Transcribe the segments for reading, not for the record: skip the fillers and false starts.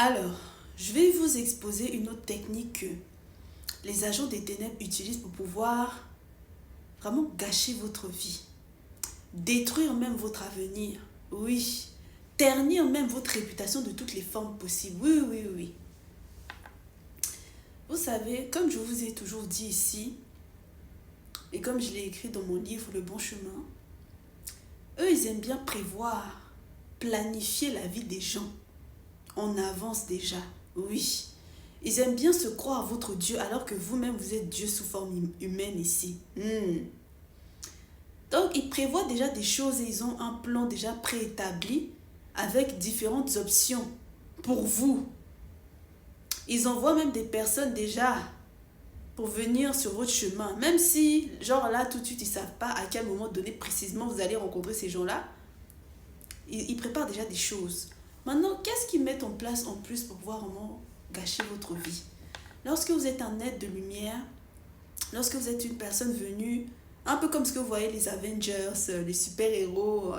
Alors, je vais vous exposer une autre technique que les agents des ténèbres utilisent pour pouvoir vraiment gâcher votre vie, détruire même votre avenir, oui, ternir même votre réputation de toutes les formes possibles, oui, oui, oui. Vous savez, comme je vous ai toujours dit ici, et comme je l'ai écrit dans mon livre Le Bon Chemin, eux, ils aiment bien prévoir, planifier la vie des gens en avance déjà, oui. Ils aiment bien se croire votre Dieu alors que vous-même vous êtes Dieu sous forme humaine ici. Donc ils prévoient déjà des choses et ils ont un plan déjà préétabli avec différentes options pour vous. Ils envoient même des personnes déjà pour venir sur votre chemin. Même si, genre là, tout de suite, ils ne savent pas à quel moment donné précisément vous allez rencontrer ces gens-là. Ils préparent déjà des choses. Maintenant, qu'est-ce qu'ils mettent en place en plus pour pouvoir vraiment gâcher votre vie? Lorsque vous êtes un être de lumière, lorsque vous êtes une personne venue, un peu comme ce que vous voyez les Avengers, les super-héros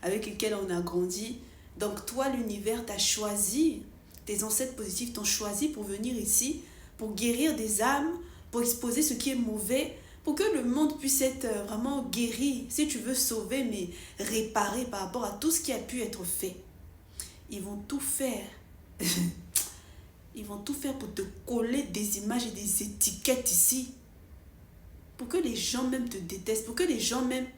avec lesquels on a grandi. Donc toi, l'univers t'a choisi, tes ancêtres positifs t'ont choisi pour venir ici, pour guérir des âmes, pour exposer ce qui est mauvais, pour que le monde puisse être vraiment guéri, si tu veux sauver, mais réparer par rapport à tout ce qui a pu être fait. Ils vont tout faire. Ils vont tout faire pour te coller des images et des étiquettes ici. Pour que les gens même te détestent. Pour que les gens même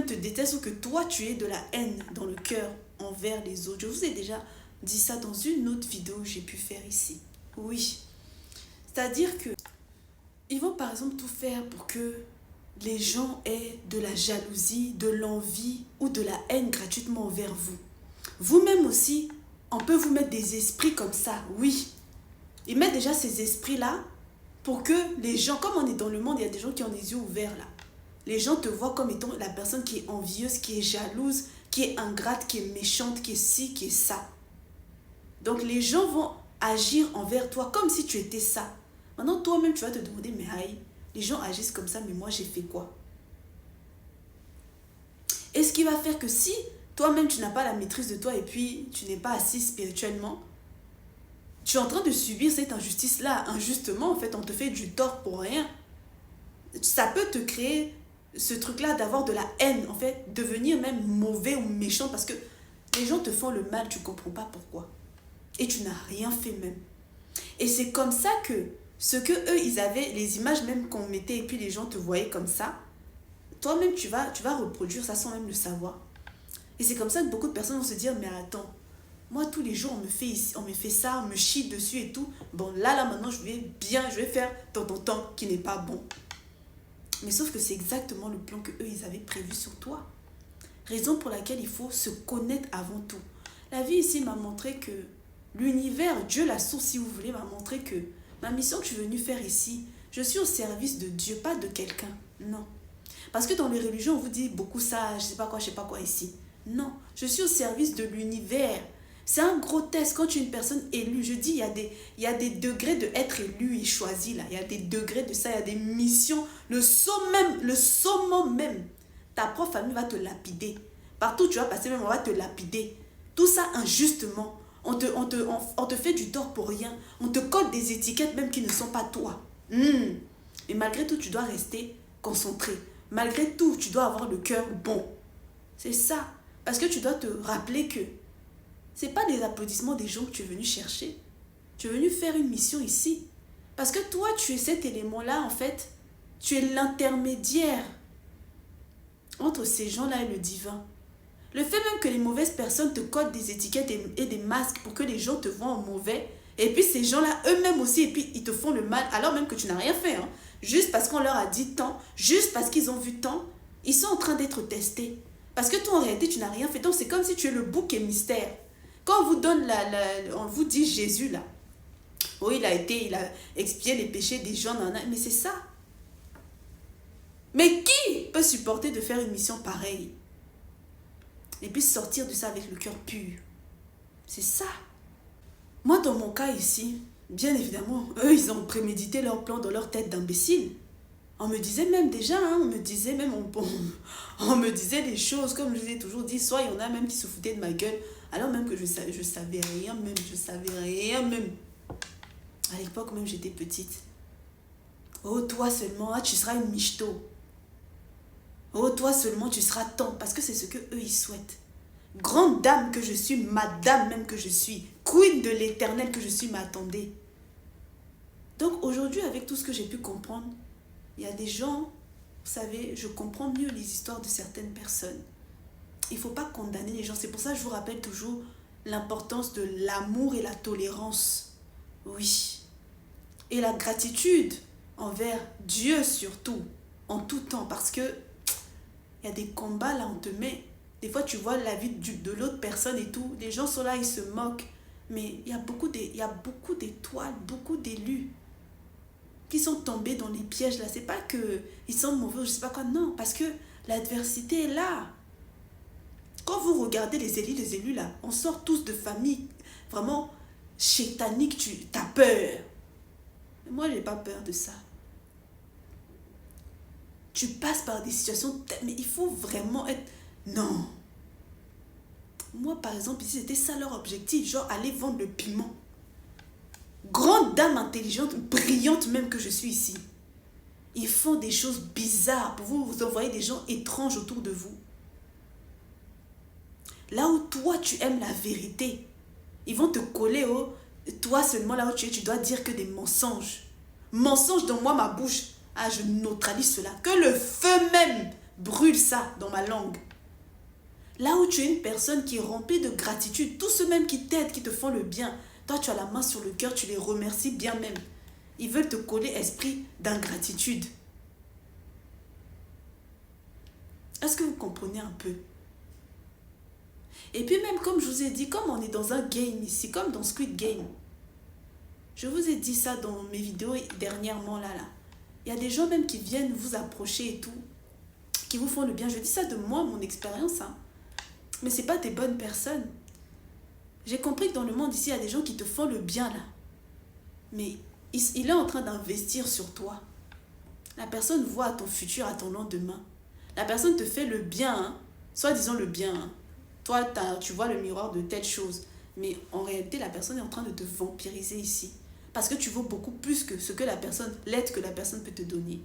te détestent ou que toi tu aies de la haine dans le cœur envers les autres. Je vous ai déjà dit ça dans une autre vidéo que j'ai pu faire ici. Oui. C'est-à-dire que ils vont par exemple tout faire pour que les gens aient de la jalousie, de l'envie ou de la haine gratuitement envers vous. Vous-même aussi, on peut vous mettre des esprits comme ça, oui. Ils mettent déjà ces esprits-là pour que les gens, comme on est dans le monde, il y a des gens qui ont les yeux ouverts là. Les gens te voient comme étant la personne qui est envieuse, qui est jalouse, qui est ingrate, qui est méchante, qui est ci, qui est ça. Donc les gens vont agir envers toi comme si tu étais ça. Maintenant, toi-même, tu vas te demander, mais aïe, les gens agissent comme ça, mais moi, j'ai fait quoi? Et ce qui va faire que si toi-même, tu n'as pas la maîtrise de toi et puis tu n'es pas assis spirituellement, tu es en train de subir cette injustice-là. Injustement, en fait, on te fait du tort pour rien. Ça peut te créer ce truc-là d'avoir de la haine, en fait, devenir même mauvais ou méchant parce que les gens te font le mal, tu ne comprends pas pourquoi. Et tu n'as rien fait même. Et c'est comme ça que ce que eux, ils avaient, les images même qu'on mettait et puis les gens te voyaient comme ça, toi-même, tu vas reproduire ça sans même le savoir. Et c'est comme ça que beaucoup de personnes vont se dire, mais attends, moi, tous les jours, on me fait ça, on me chie dessus et tout. Bon, là, maintenant, je vais faire ton qui n'est pas bon. Mais sauf que c'est exactement le plan que eux, ils avaient prévu sur toi. Raison pour laquelle il faut se connaître avant tout. La vie ici m'a montré que l'univers, Dieu, la source, si vous voulez, m'a montré que ma mission que je suis venue faire ici, je suis au service de Dieu, pas de quelqu'un. Non. Parce que dans les religions, on vous dit beaucoup ça, je sais pas quoi ici. Non, je suis au service de l'univers. C'est un gros test quand tu es une personne élue. Je dis, il y a des degrés de être élu et choisi là. Il y a des degrés de ça, il y a des missions. Le summum même. Ta propre famille va te lapider. Partout où tu vas passer même, on va te lapider. Tout ça injustement. On te fait du tort pour rien. On te colle des étiquettes même qui ne sont pas toi. Et malgré tout, tu dois rester concentré. Malgré tout, tu dois avoir le cœur bon. C'est ça. Parce que tu dois te rappeler que ce n'est pas les applaudissements des gens que tu es venu chercher. Tu es venu faire une mission ici. Parce que toi, tu es cet élément-là, en fait. Tu es l'intermédiaire entre ces gens-là et le divin. Le fait même que les mauvaises personnes te codent des étiquettes et des masques pour que les gens te voient en mauvais, et puis ces gens-là, eux-mêmes aussi, et puis ils te font le mal, alors même que tu n'as rien fait. Juste parce qu'on leur a dit tant, juste parce qu'ils ont vu tant, ils sont en train d'être testés. Parce que toi, en réalité, tu n'as rien fait. Donc, c'est comme si tu es le bouc et mystère. Quand on vous donne on vous dit Jésus, là, oui, il a expié les péchés des gens, mais c'est ça. Mais qui peut supporter de faire une mission pareille? Et puis sortir de ça avec le cœur pur. C'est ça. Moi, dans mon cas ici, bien évidemment, eux, ils ont prémédité leur plan dans leur tête d'imbécile. On me disait même déjà, on me disait des choses, comme je vous ai toujours dit, soit il y en a même qui se foutaient de ma gueule Alors même que je savais rien même, je savais rien même. À l'époque même, j'étais petite. Oh, toi seulement, tu seras une michto. Oh, toi seulement, tu seras tant. Parce que c'est ce que eux ils souhaitent. Grande dame que je suis, madame même que je suis, queen de l'éternel que je suis, m'attendez. Donc aujourd'hui, avec tout ce que j'ai pu comprendre, il y a des gens, vous savez, je comprends mieux les histoires de certaines personnes. Il ne faut pas condamner les gens. C'est pour ça que je vous rappelle toujours l'importance de l'amour et la tolérance. Oui. Et la gratitude envers Dieu surtout, en tout temps. Parce que il y a des combats là, on te met. Des fois, tu vois la vie de l'autre personne et tout. Les gens sont là, ils se moquent. Mais il y a beaucoup d'étoiles, beaucoup d'élus qui sont tombés dans les pièges là. C'est pas qu'ils sont mauvais ou je sais pas quoi. Non, parce que l'adversité est là. Quand vous regardez les élus là, on sort tous de familles vraiment chétaniques, tu as peur. Mais moi, j'ai pas peur de ça. Tu passes par des situations, mais il faut vraiment être... Non. Moi, par exemple, ici, c'était ça leur objectif, genre aller vendre le piment. Grande dame intelligente, brillante même que je suis ici. Ils font des choses bizarres pour vous envoyer des gens étranges autour de vous. Là où toi, tu aimes la vérité, ils vont te coller au... Toi seulement, là où tu es, tu dois dire que des mensonges. Mensonges dans moi, ma bouche. Ah, je neutralise cela. Que le feu même brûle ça dans ma langue. Là où tu es une personne qui est remplie de gratitude, tous ceux mêmes qui t'aident, qui te font le bien, toi, tu as la main sur le cœur, tu les remercies bien même. Ils veulent te coller esprit d'ingratitude. Est-ce que vous comprenez un peu? Et puis même, comme je vous ai dit, comme on est dans un game ici, comme dans Squid Game, je vous ai dit ça dans mes vidéos dernièrement là. Il y a des gens même qui viennent vous approcher et tout, qui vous font le bien. Je dis ça de moi, mon expérience. Hein. Mais ce n'est pas des bonnes personnes. J'ai compris que dans le monde ici, il y a des gens qui te font le bien là. Mais il est en train d'investir sur toi. La personne voit à ton futur, à ton lendemain. La personne te fait le bien, hein. Soit disons le bien. Hein. Toi, tu vois le miroir de telle chose. Mais en réalité, la personne est en train de te vampiriser ici. Parce que tu vaux beaucoup plus que ce que la personne, l'aide que la personne peut te donner.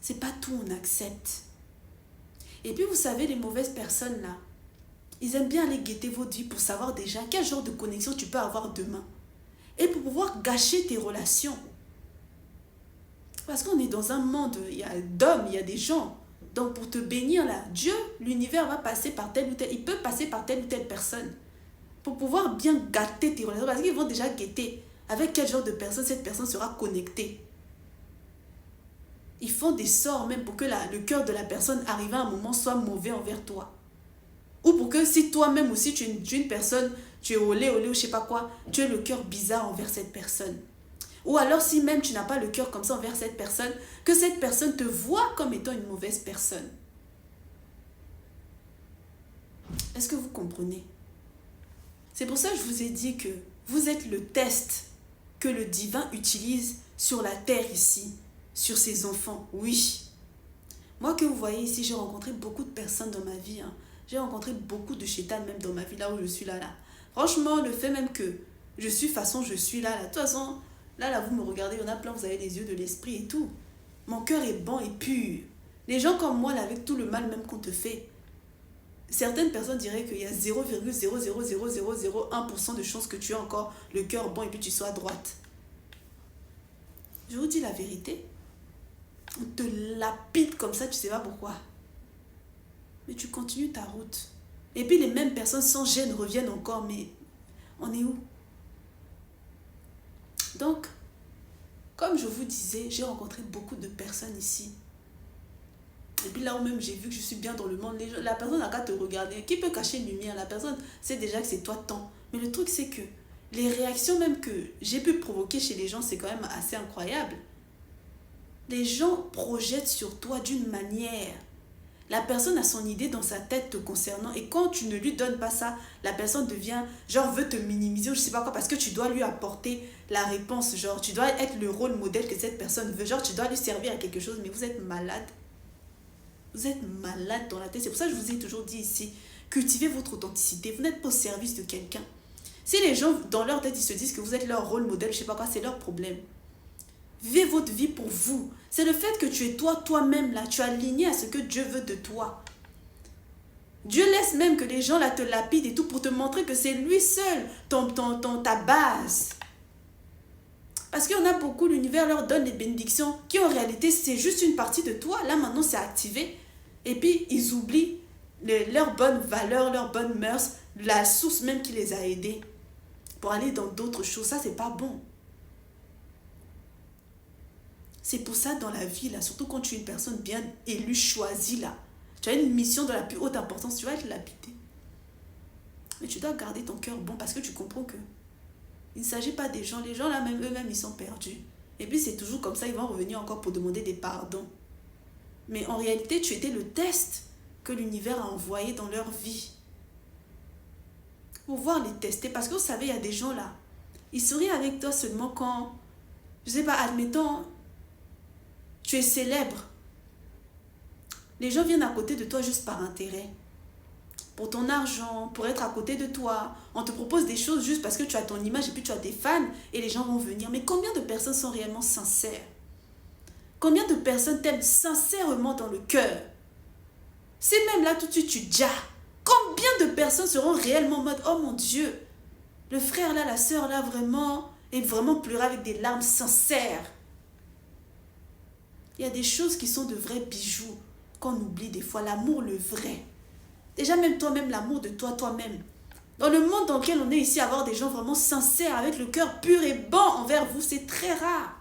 C'est pas tout, on accepte. Et puis, vous savez, les mauvaises personnes là, ils aiment bien aller guetter vos vies pour savoir déjà quel genre de connexion tu peux avoir demain. Et pour pouvoir gâcher tes relations. Parce qu'on est dans un monde, il y a d'hommes, il y a des gens. Donc, pour te bénir là, Dieu, l'univers va passer par telle ou telle, il peut passer par telle ou telle personne. Pour pouvoir bien gâter tes relations. Parce qu'ils vont déjà guetter avec quel genre de personne cette personne sera connectée. Ils font des sorts même pour que le cœur de la personne arrive à un moment soit mauvais envers toi. Ou pour que si toi-même aussi tu es une personne, tu es olé ou je sais pas quoi, tu as le cœur bizarre envers cette personne. Ou alors si même tu n'as pas le cœur comme ça envers cette personne, que cette personne te voit comme étant une mauvaise personne. Est-ce que vous comprenez? C'est pour ça que je vous ai dit que vous êtes le test que le divin utilise sur la terre ici, sur ses enfants. Oui. Moi que vous voyez ici, j'ai rencontré beaucoup de personnes dans ma vie. Hein. J'ai rencontré beaucoup de chétans même dans ma vie, là où je suis là. Franchement, le fait même que je suis façon, je suis là. De toute façon, là, vous me regardez, il y en a plein, vous avez les yeux de l'esprit et tout. Mon cœur est bon et pur. Les gens comme moi, là, avec tout le mal même qu'on te fait, certaines personnes diraient qu'il y a 0,00001% de chances que tu aies encore le cœur bon et puis tu sois à droite. Je vous dis la vérité. On te lapide comme ça, tu sais pas pourquoi. Mais tu continues ta route. Et puis les mêmes personnes sans gêne reviennent encore, mais on est où? Donc, comme je vous disais, j'ai rencontré beaucoup de personnes ici. Et puis là où même j'ai vu que je suis bien dans le monde, la personne n'a qu'à te regarder. Qui peut cacher une lumière? La personne sait déjà que c'est toi tant. Mais le truc c'est que les réactions même que j'ai pu provoquer chez les gens, c'est quand même assez incroyable. Les gens projettent sur toi d'une manière. La personne a son idée dans sa tête te concernant et quand tu ne lui donnes pas ça, la personne devient, genre veut te minimiser ou je sais pas quoi parce que tu dois lui apporter la réponse, genre tu dois être le rôle modèle que cette personne veut, genre tu dois lui servir à quelque chose mais vous êtes malade. Vous êtes malade dans la tête. C'est pour ça que je vous ai toujours dit ici Cultivez votre authenticité. Vous n'êtes pas au service de quelqu'un. Si les gens, dans leur tête, ils se disent que vous êtes leur rôle modèle, je sais pas quoi, c'est leur problème. Vivez votre vie pour vous. C'est le fait que tu es toi, toi-même là. Tu es aligné à ce que Dieu veut de toi. Dieu laisse même que les gens là te lapident et tout pour te montrer que c'est lui seul, ta base. Parce qu'il y en a beaucoup, l'univers leur donne des bénédictions qui en réalité c'est juste une partie de toi. Là maintenant c'est activé. Et puis ils oublient leurs bonnes valeurs, leurs bonnes mœurs, la source même qui les a aidés. Pour aller dans d'autres choses, ça c'est pas bon. C'est pour ça dans la vie là, surtout quand tu es une personne bien élue, choisie là. Tu as une mission de la plus haute importance, tu vas être lapidé. Mais tu dois garder ton cœur bon parce que tu comprends que il ne s'agit pas des gens. Les gens là, même eux-mêmes, ils sont perdus. Et puis c'est toujours comme ça, ils vont revenir encore pour demander des pardons. Mais en réalité, tu étais le test que l'univers a envoyé dans leur vie. Pour voir les tester. Parce que vous savez, il y a des gens là, ils sourient avec toi seulement quand, je sais pas, admettons, tu es célèbre. Les gens viennent à côté de toi juste par intérêt. Pour ton argent, pour être à côté de toi. On te propose des choses juste parce que tu as ton image et puis tu as des fans et les gens vont venir. Mais combien de personnes sont réellement sincères? Combien de personnes t'aiment sincèrement dans le cœur? C'est même là tout de suite tu dis, combien de personnes seront réellement en mode, oh mon Dieu, le frère là, la sœur là vraiment, est vraiment pleuré avec des larmes sincères. Il y a des choses qui sont de vrais bijoux qu'on oublie des fois, l'amour le vrai. Déjà même toi-même, l'amour de toi, toi-même. Dans le monde dans lequel on est ici, avoir des gens vraiment sincères, avec le cœur pur et bon envers vous, c'est très rare.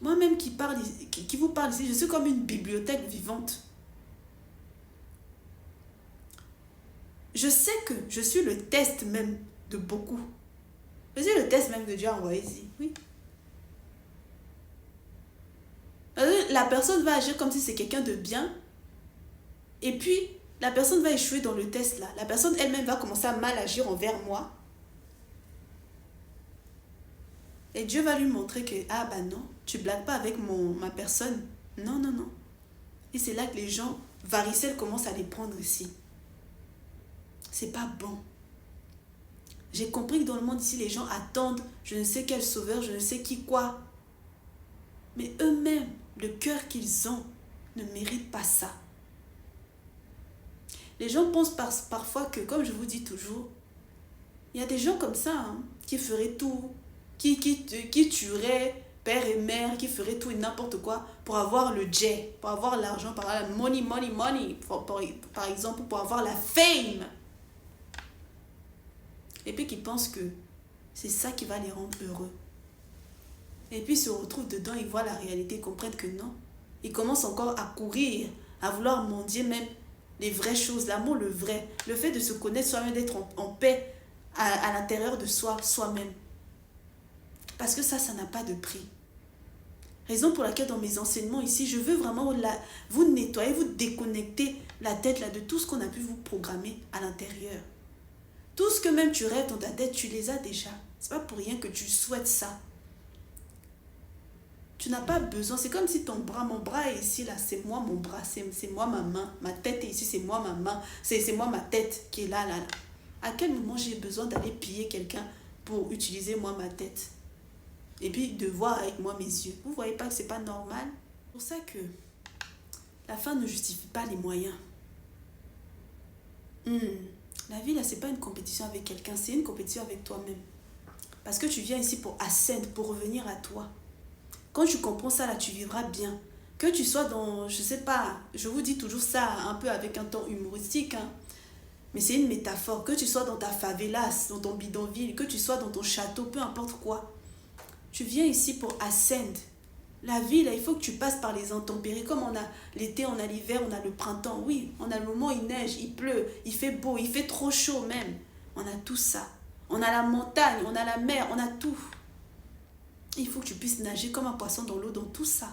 Moi-même qui vous parle ici, je suis comme une bibliothèque vivante. Je sais que je suis le test même de beaucoup. Je suis le test même que Dieu a envoyé ici, oui. La personne va agir comme si c'est quelqu'un de bien. Et puis, la personne va échouer dans le test là. La personne elle-même va commencer à mal agir envers moi. Et Dieu va lui montrer que, ah bah non, tu blagues pas avec ma personne. Non, non, non. Et c'est là que les gens varicelles commencent à les prendre ici. C'est pas bon. J'ai compris que dans le monde ici, les gens attendent je ne sais quel sauveur, je ne sais qui quoi. Mais eux-mêmes, le cœur qu'ils ont ne mérite pas ça. Les gens pensent parfois que, comme je vous dis toujours, il y a des gens comme ça qui feraient tout, qui tueraient père et mère, qui feraient tout et n'importe quoi pour avoir le jet, pour avoir l'argent, pour avoir la money, par exemple, pour avoir la fame. Et puis qui pensent que c'est ça qui va les rendre heureux. Et puis ils se retrouvent dedans, ils voient la réalité, ils comprennent que non. Ils commencent encore à courir, à vouloir mendier même les vraies choses, l'amour, le vrai. Le fait de se connaître soi-même, d'être en paix à l'intérieur de soi, soi-même. Parce que ça n'a pas de prix. Raison pour laquelle dans mes enseignements ici, je veux vraiment vous nettoyer, vous déconnecter la tête là, de tout ce qu'on a pu vous programmer à l'intérieur. Tout ce que même tu rêves dans ta tête, tu les as déjà. C'est pas pour rien que tu souhaites ça. Tu n'as pas besoin, c'est comme si mon bras est ici, là, c'est moi mon bras, c'est moi ma main, ma tête est ici, c'est moi ma main, c'est moi ma tête qui est là. À quel moment j'ai besoin d'aller piller quelqu'un pour utiliser moi ma tête? Et puis de voir avec moi mes yeux. Vous voyez pas que c'est pas normal? C'est pour ça que la fin ne justifie pas les moyens. La vie là, c'est pas une compétition avec quelqu'un, c'est une compétition avec toi-même. Parce que tu viens ici pour ascendre, pour revenir à toi. Quand tu comprends ça, là, tu vivras bien. Que tu sois dans, je sais pas, je vous dis toujours ça un peu avec un ton humoristique, mais c'est une métaphore. Que tu sois dans ta favelas, dans ton bidonville, que tu sois dans ton château, peu importe quoi. Tu viens ici pour ascendre. La vie, là, il faut que tu passes par les intempéries. Comme on a l'été, on a l'hiver, on a le printemps. Oui, on a le moment où il neige, il pleut, il fait beau, il fait trop chaud même. On a tout ça. On a la montagne, on a la mer, on a tout. Il faut que tu puisses nager comme un poisson dans l'eau, dans tout ça.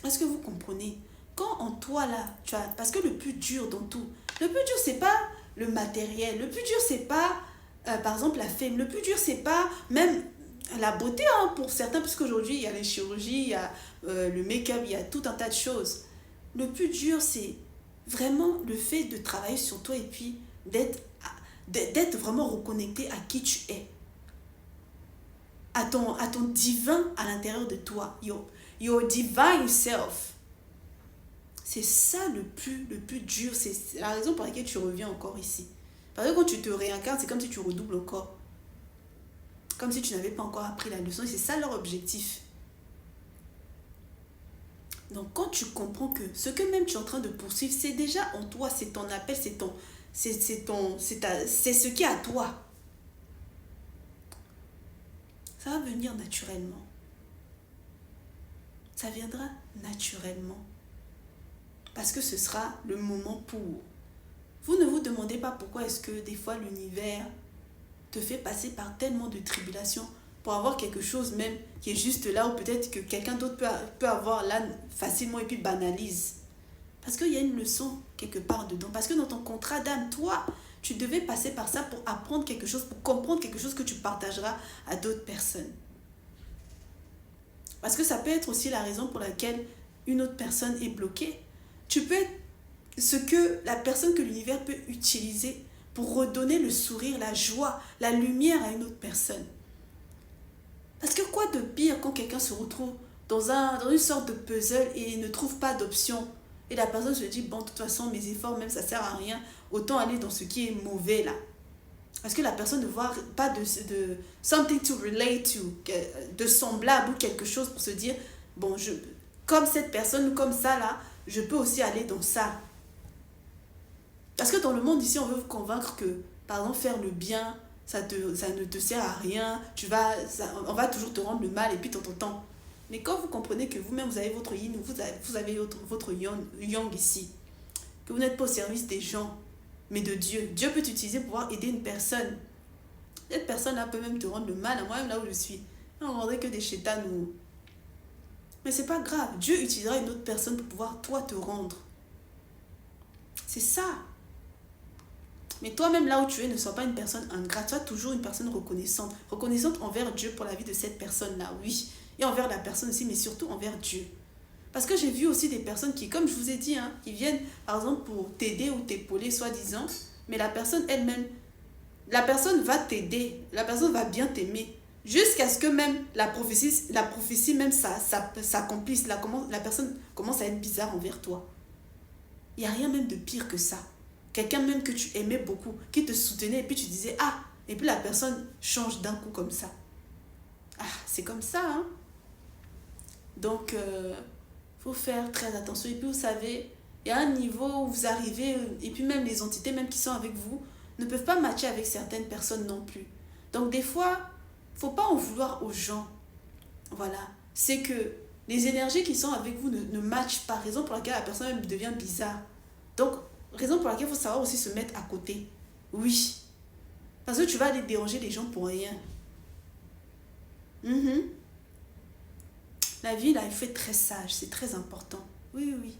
Est-ce que vous comprenez? Quand en toi là, tu as... Parce que le plus dur dans tout, le plus dur c'est pas le matériel, le plus dur c'est pas, par exemple la fame, le plus dur c'est pas même la beauté pour certains, puisqu'aujourd'hui il y a les chirurgies, il y a le make-up, il y a tout un tas de choses. le plus dur, c'est vraiment le fait de travailler sur toi et puis d'être vraiment reconnecté à qui tu es, à ton divin à l'intérieur de toi, your divine self. C'est ça le plus dur, c'est la raison pour laquelle tu reviens encore ici. Parce que quand tu te réincarnes, c'est comme si tu redoubles encore. Comme si tu n'avais pas encore appris la leçon. Et c'est ça leur objectif. Donc quand tu comprends que ce que même tu es en train de poursuivre, c'est déjà en toi, c'est ton appel, c'est ce qui est à toi. Ça va venir naturellement. Ça viendra naturellement. Parce que ce sera le moment pour. Vous ne vous demandez pas pourquoi est-ce que des fois l'univers te fait passer par tellement de tribulations pour avoir quelque chose même qui est juste là, ou peut-être que quelqu'un d'autre peut avoir là facilement et puis banalise. Parce qu'il y a une leçon quelque part dedans. Parce que dans ton contrat d'âme, toi, tu devais passer par ça pour apprendre quelque chose, pour comprendre quelque chose que tu partageras à d'autres personnes. Parce que ça peut être aussi la raison pour laquelle une autre personne est bloquée. Tu peux être ce que la personne que l'univers peut utiliser pour redonner le sourire, la joie, la lumière à une autre personne. Parce que quoi de pire quand quelqu'un se retrouve dans une sorte de puzzle et ne trouve pas d'option. Et la personne se dit, bon, de toute façon, mes efforts, même ça sert à rien. Autant aller dans ce qui est mauvais là. Parce que la personne ne voit pas de something to relate to, de semblable ou quelque chose pour se dire, bon, comme cette personne ou comme ça là, je peux aussi aller dans ça. Parce que dans le monde ici, on veut vous convaincre que, par exemple, faire le bien, ça ne te sert à rien, on va toujours te rendre le mal et puis t'entends. Mais quand vous comprenez que vous-même, vous avez votre yin, vous avez votre yang ici, que vous n'êtes pas au service des gens, mais de Dieu. Dieu peut t'utiliser pour pouvoir aider une personne. Cette personne-là peut même te rendre le mal, moi-même là où je suis. On ne rendrait que des chétans ou... Mais c'est pas grave. Dieu utilisera une autre personne pour pouvoir, toi, te rendre. C'est ça. Mais toi-même, là où tu es, ne sois pas une personne ingrate. Sois toujours une personne reconnaissante. Reconnaissante envers Dieu pour la vie de cette personne-là, oui. Et envers la personne aussi, mais surtout envers Dieu. Parce que j'ai vu aussi des personnes qui, comme je vous ai dit, qui viennent, par exemple, pour t'aider ou t'épauler, soi-disant. Mais la personne elle-même, la personne va t'aider. La personne va bien t'aimer. Jusqu'à ce que même la prophétie même s'accomplisse. La personne commence à être bizarre envers toi. Il n'y a rien même de pire que ça. Quelqu'un même que tu aimais beaucoup, qui te soutenait, et puis tu disais, ah, et puis la personne change d'un coup comme ça. Ah, c'est comme ça, hein. Donc, faut faire très attention. Et puis, vous savez, il y a un niveau où vous arrivez, et puis même les entités même qui sont avec vous, ne peuvent pas matcher avec certaines personnes non plus. Donc, des fois, faut pas en vouloir aux gens. Voilà. C'est que les énergies qui sont avec vous ne matchent pas. Raison pour laquelle la personne même devient bizarre. Donc, raison pour laquelle il faut savoir aussi se mettre à côté. Oui. Parce que tu vas aller déranger les gens pour rien. La vie, là, il faut être très sage. C'est très important. Oui, oui, oui.